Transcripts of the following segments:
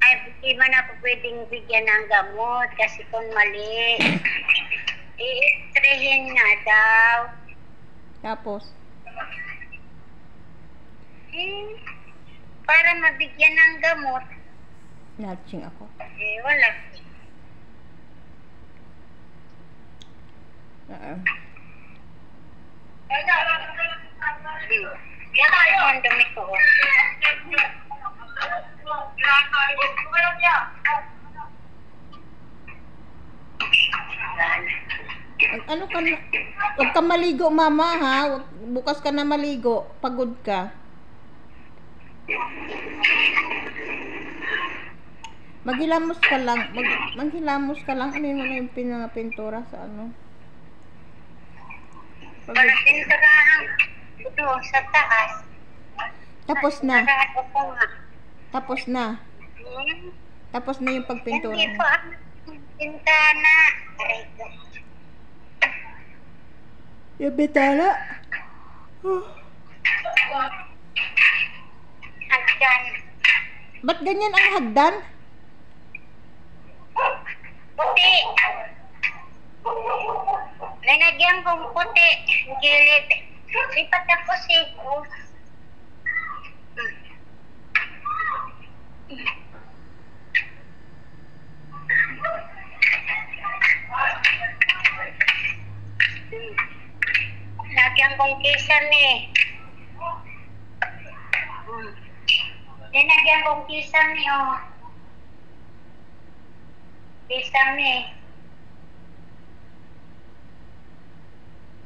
Ay, hindi man ako pwedeng bigyan ng gamot kasi kung mali, i-extrahin nga daw. Tapos? Para mabigyan ng gamot. Natching ako. Wala. Yan tayo ang dumi ko. Ano ka na? Huwag ka maligo, mama, ha? Bukas ka na maligo. Pagod ka. Maghilamos ka lang. Maghilamos ka lang. Ano yung pintura sa ano? Para pinturahan ito sa taas. Tapos na. Tapos na. Tapos na yung pagpintura. Hindi pa ang pintana. Aray ko. Yung bitala? Hagdan. Ba't ganyan ang hagdan? Puti. Linagyan kong puti. Gilid. Di pa tapos eh. Lagyan kong kisame. Linagyan kong kisame, oh. Kisame.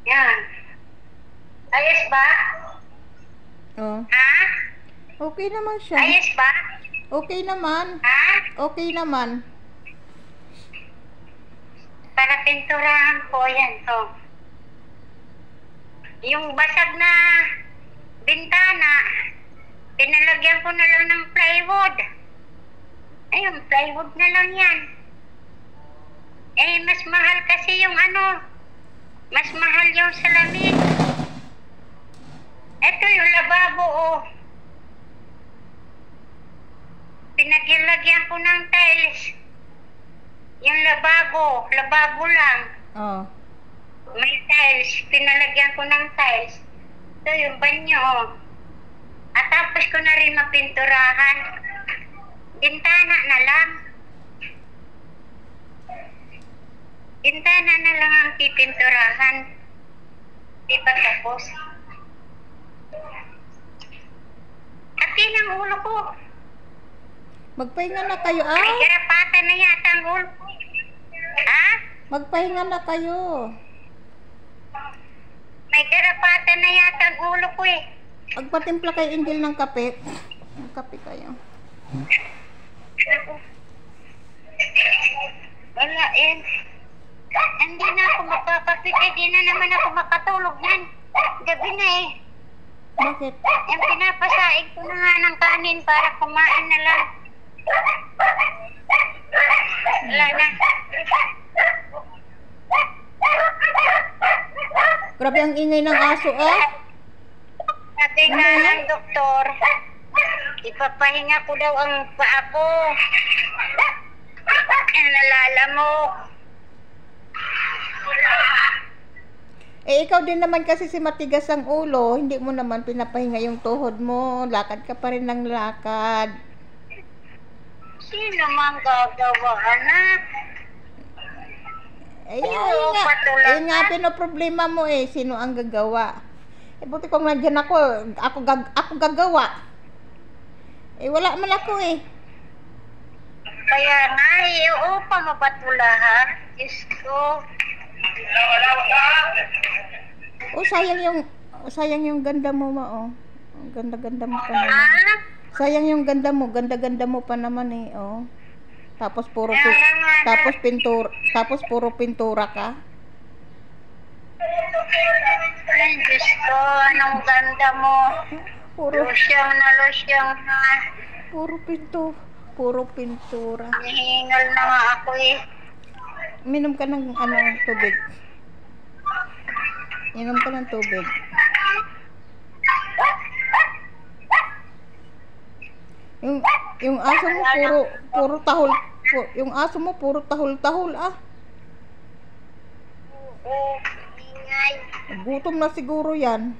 Yan. Ayos ba? Oh. Ha? Okay naman siya. Ayos ba? Okay naman. Ha? Okay naman. Para pinturahan ko yan, to. Yung basag na bintana, pinalagyan ko na lang ng plywood. Ayun, plywood na lang yan. Mas mahal kasi yung ano, mas mahal yung salamin. Ito yung lababo, oh. Pinaglagyan ko ng tiles. Yung lababo lang. Oh. May tiles, pinalagyan ko ng tiles. Ito yung banyo, oh. At tapos ko na rin mapinturahan. Bintana na lang. Bintana na lang ang pipinturahan. Di pa tapos. Ati ng ulo ko. Magpahinga na kayo, May garapatan na yata ang ulo ko. Ha? Magpahinga na kayo. May garapatan na yata ang ulo ko eh. Magpatimpla kay Angel ng kape. Magkape kayo. Wala eh. Hindi na ako magkakapit eh. Di na naman ako makatulog yan. Gabi na eh. Bakit? Yung pinapasaig ko na nga ng kanin para kumain na lang. Wala na. Grabe ang ingay ng aso, ah. Sabi nga ng doktor, ipapahinga ko daw ang paa ko. Nalala mo. Ikaw din naman kasi si matigas ang ulo, hindi mo naman pinapahinga yung tuhod mo, lakad ka pa rin ng lakad. Sino mang gagawa, anak? Ayun nga, pinoproblema mo eh, sino ang gagawa? Buti kung nandyan ako gagawa. Wala man ako eh. Kaya nga, upang mapatulahan, Diyos ko. Sayang yung ganda mo, oh. Ang ganda-ganda mo pa naman. Sayang yung ganda mo, ganda-ganda mo pa naman eh, oh. Tapos puro pintura ka. Ay, Diyos ko, anong ganda mo. Losyang na. Puro pintura. Nahingal na nga ako eh. Minom ka ng tubig. Inom ka ng tubig. Yung aso mo puro tahol. Yung aso mo puro tahol-tahol ah. Oo, ingay. Gutom na siguro yan.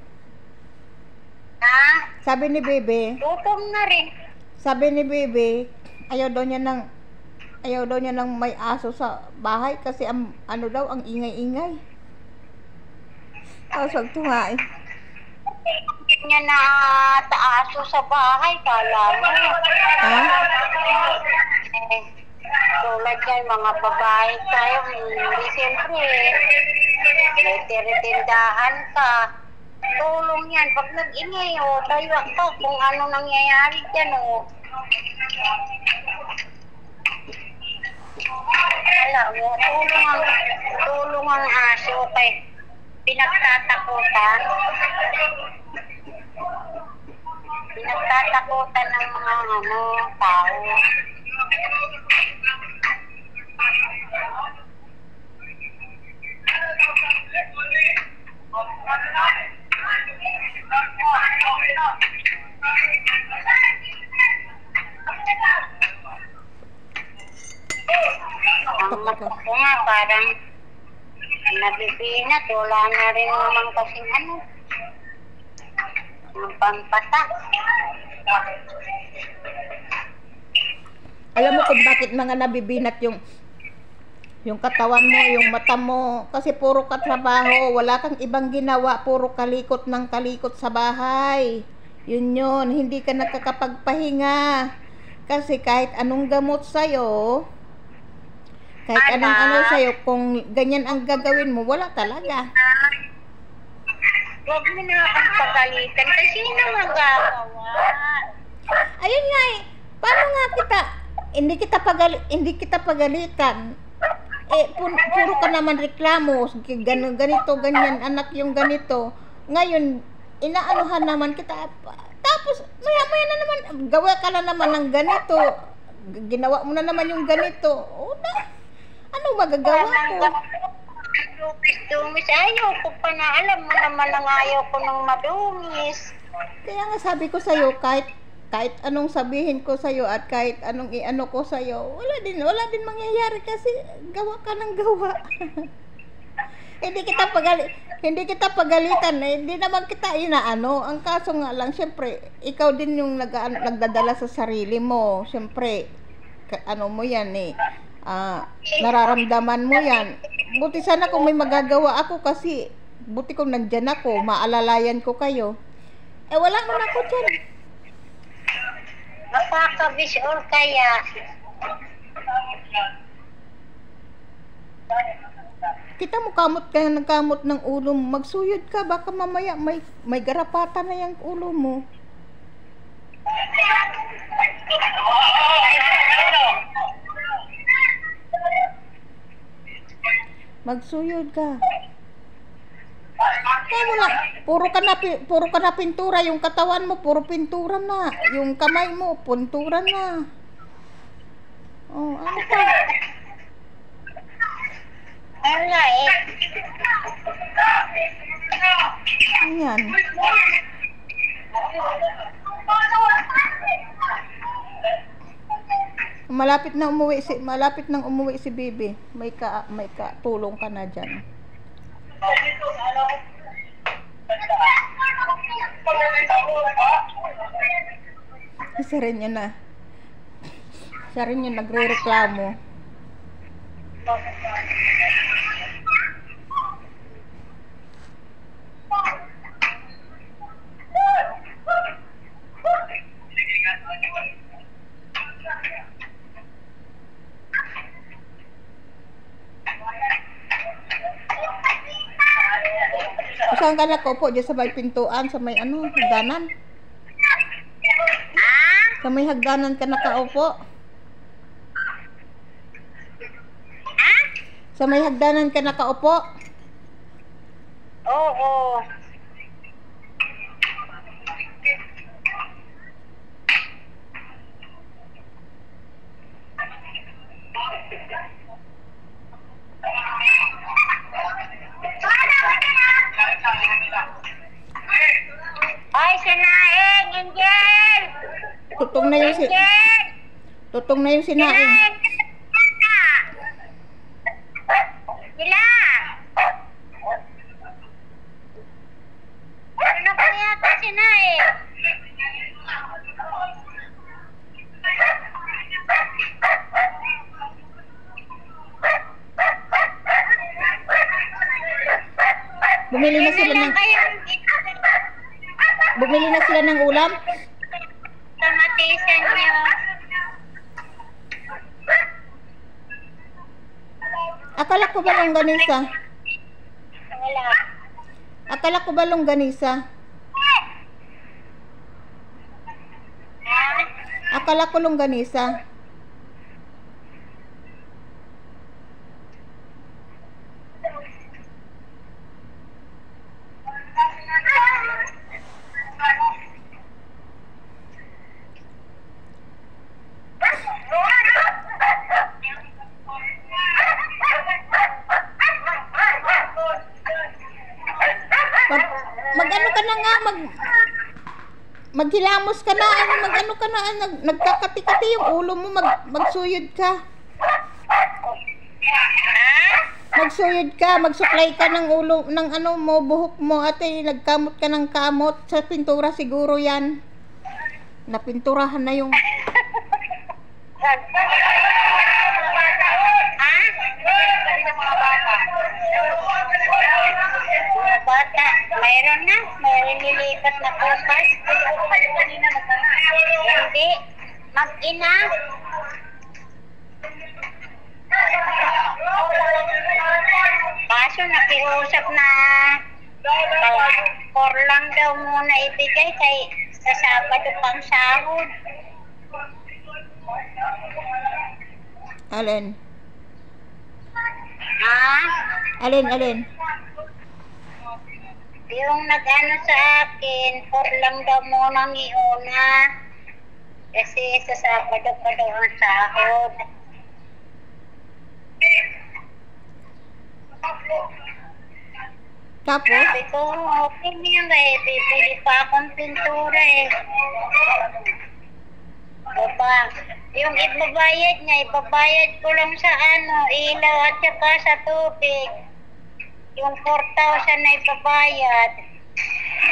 Ha? Sabi ni Bebe, Gutom na rin. ayaw daw niya ng may aso sa bahay kasi ang ingay-ingay. Sabi nga eh. Hindi niya na taaso sa bahay, kala mo. Ha? Tulad yan, mga babae tayo, hindi siyempre, may tiritindahan ka. Tulong yan, pag nag-ingay, tayo ka kung ano nangyayari dyan, Alam mo, tulong ang aso kay pinagtatakutan ng mga tao. Ang mata ko nga parang nabibinat, wala na rin naman kasing yung pampatak. Alam mo kung bakit mga nabibinat yung katawan mo, yung mata mo, kasi puro katrabaho, wala kang ibang ginawa, puro kalikot ng kalikot sa bahay. Yun, hindi ka nakakapagpahinga. Kasi kahit anong gamot sa'yo, kahit anong sa'yo, kung ganyan ang gagawin mo, wala talaga. Huwag mo na akong pagalitan kasi sino magagawa? Ayun nga eh, paano nga hindi kita pagalitan. Puro ka naman reklamo, ganito, ganyan, anak yung ganito. Ngayon, inaanuhan naman kita. Tapos, maya na naman, gawa ka na naman ng ganito. Ginawa mo na naman yung ganito. Anong magagawa ko? Dumis, ayaw ko pa na. Alam mo naman ang ayaw ko ng madumis. Kaya nga sabi ko sa'yo, kahit anong sabihin ko sa'yo at kahit anong iano ko sa'yo, wala din mangyayari kasi gawa ka ng gawa. Hindi kita pagalitan, hindi naman kita inaano. Ang kaso nga lang, syempre, ikaw din yung nagdadala sa sarili mo. Syempre, mo yan eh. Nararamdaman mo yan. Buti sana kung may magagawa ako kasi buti kung nandyan ako, maalalayan ko kayo. Wala man ako dyan. Makakabis or kaya. Kita mo nagkamot ng ulo mo. Magsuyod ka, baka mamaya may garapata na yung ulo mo. Magsuyod ka. Kaya mo lang, puro ka na pintura, yung katawan mo puro pintura na, yung kamay mo pintura na. Ano pa? Wala eh. Ayan. Malapit nang umuwi si Bibi. May tulong ka na diyan. Isa rin yun na. Isa rin yun nagre-reklamo. Saan ka nakaupo? Diyan sa may pintuan, sa may hagdanan? Sa may hagdanan ka nakaupo? Sa may hagdanan ka nakaupo? Oo. Ay, sinaing, Angel! Tutong na yung Angel! Tutong na yung sinaing. Sila! Ano po yata sinaing? Bumili na sila ng Bumili na sila ng ulam? Kamatisan niyo. Akala ko ba longganisa? Wala. Akala ko ba longganisa? Akala ko longganisa. Mag-ano ka na nga, maghilamos ka na, mag-ano ka na, nagkakati-kati yung ulo mo, magsuyod ka. Magsuyod ka, magsuklay ka ng ulo, ng ano mo, buhok mo, ate, nagkamot ka ng kamot, sa pintura siguro yan. Napinturahan na yung... Bata, mayroon na. Mayroon nilipat na bukas. Hindi. Mag-ina. Kaso nakiusap na for lang daw muna ibigay kay sa Sabado pang sahod. Alin? Ha? Alin? Yung nag-ano sa akin, for lang daw munang iuna. Kasi sa Sabado pa daw ang sahod. Tapos? Sabi ko, okay na yun eh. Bibili pa akong pintura eh. Diba? Yung ibabayad niya, ibabayad ko lang sa ano, ilaw at saka sa tubig. Yung 4,000 na ibabayad.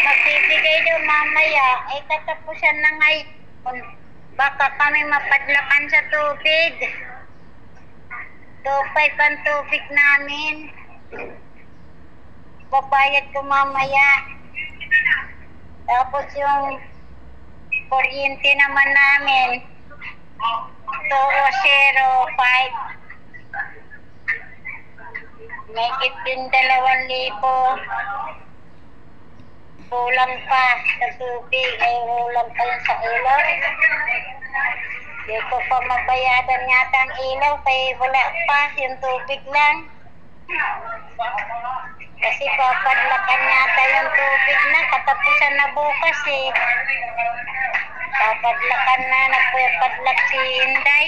Magbibigay daw mamaya, ay katapusan na ngayon. Baka kami mapadlakan sa tubig. 2,500 ang tubig namin. Babayad ko mamaya. Tapos yung kuryente naman namin, 205. May din 2,000. Kulang pa sa tubig, ay kulang pa yun sa ilaw. Hindi ko pa mabayadan yata ang ilaw, kaya wala pa, yung tubig lang. Kasi papadlakan yata yung tubig na, katapusan na bukas eh. Papadlakan na, nagpapadlak si Inday.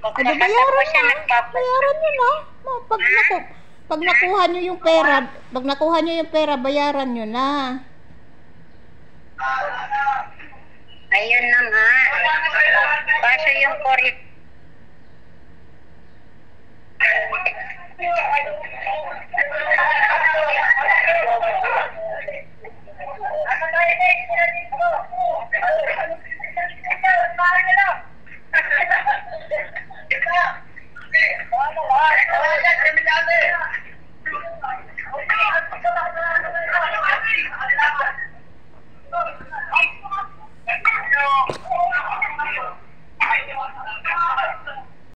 Adi, bayaran nyo na. Pag nakuha nyo yung pera, bayaran nyo na. Ayun na nga. Kaso yung